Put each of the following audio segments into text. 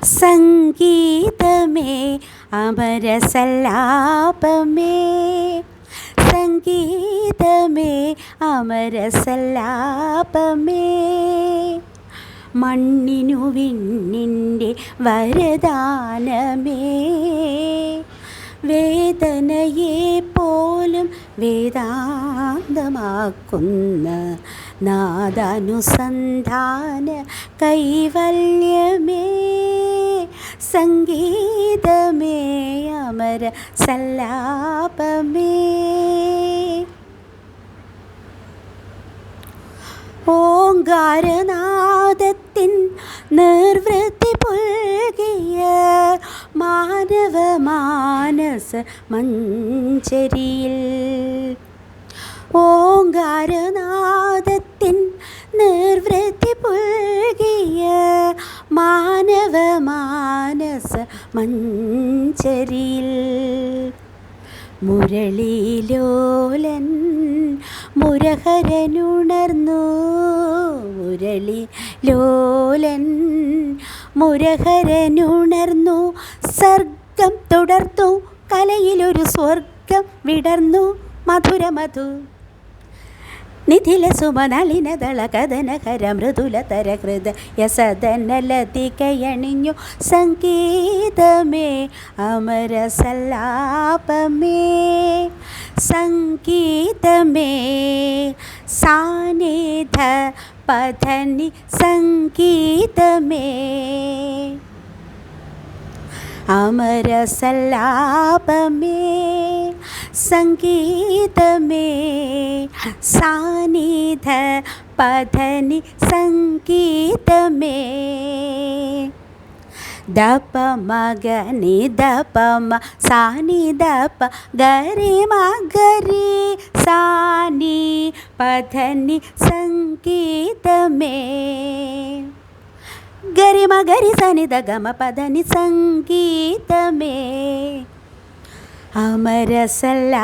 സംഗീതമേ അമരസല്ലാപമേ, സംഗീതമേ അമരസല്ലാപമേ, മണ്ണിനു വിണ്ണിൻ്റെ വരദാനമേ, വേദനയെ പോലും വേദാന്തമാക്കുന്ന നാദാനുസന്ധാന കൈവല്യമേ, സംഗീതമേ അമര സല്ലാപമേ. ഓങ്കാരനാദത്തിൻ നിർവൃത്തി പുൽകിയ മാനവ മാനസ മഞ്ചരിയിൽ, ഓങ്കാരനാദത്തിൻ നിർവൃത്തി പുൽകിയ മാനവ മാനസ മഞ്ചരിയിൽ, മുരളീലോലൻ മുരഹരനുണർന്നു, മുരളീലോലൻ മുരഹരനുണർന്നു, സർഗം തുടർന്നു, കലയിലൊരു സ്വർഗം വിടർന്നു, മധുരമധു നിധില സുമനളിനദള കഥനഹര മൃദുലതര ഹൃദയ സദനലതികയണിഞ്ഞു, സംഗീതമേ അമരസല്ലാപമേ, സംഗീതമേ സാനിധ പധനി, സംഗീതമേ അമരസല്ലാപമേ, സംഗീതമേ സാനിധ പധനി, സംഗീതമേ ദപ മഗ നി ദപ മ സാനി ദപ ഗരി മഗരി സാനി പധനി, സംഗീതമേ ഗരി മഗരി സനി ദ ഗമ പധനി, സംഗീതമേ അമരസല്ലാപമേ.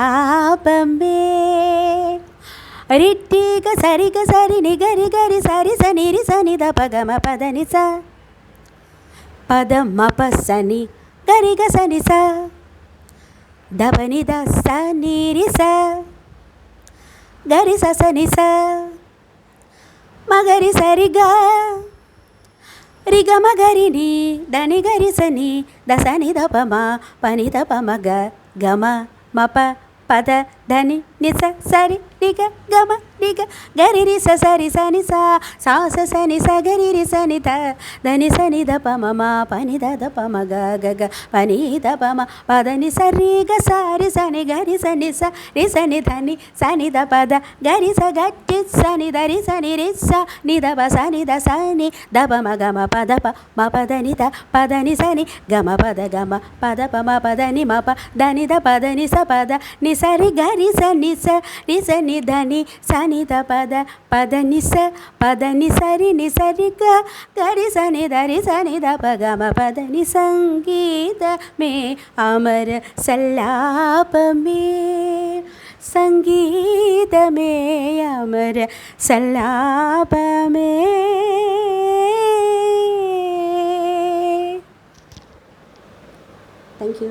രിട്ടിക സരിഗ സരി നി ഗരി ഗരി സരി സനി രി സനി ദ പഗമ പധനി സ പദമ പ സനി ഗരി ഗ സനി സ ദപനി ദ സനി രി സ ഗരി സ സനി സ മഗരി സരി ഗ രി ഗ മഗരി നി ധനി ഗരി സനി ദ സനി ദ പ മ പനി ദ പ മ ഗ ഗമ മ പ പദ ധനി നി സ സരി രി ഗ ഗമ രി ഗ ഗരി രി സ സരി സനി സ സാ സ സനി സ ഗരി രി സനി ധ ധനി സനി ധ പ മ മ പനി ധ ധ പ മ ഗ ഗ ഗ പനി ധ പ മ പദ നി സ രി ഗ സ രി സനി ഗരി സനി സ രി സനി ധനി സനി ധ പദ ഗരി സ ഗറ്റി സനി ധ രി സനി രി സ നി ധ പ സനി ധ സനി ധ പ മ ഗ മ പദ പ മ പദ നി ധ പദ നി സനി ഗ മ പദ ഗ മ പദ പ മ പദ നി മ പ ധനി ധ പദ നി സ പദ നി സ രി ഗരി സ നി സ രി സ നി ധനി സനി ധ പദ പദ നി സ രി നി സ രി ഗ ഗരി സ നി ധ രി സ നി ധ പ ഗ മ പദ നി, സംഗീതമേ അമര സല്ലാപമേ, സംഗീതമേ അമര സല്ലാപമേ. Thank you.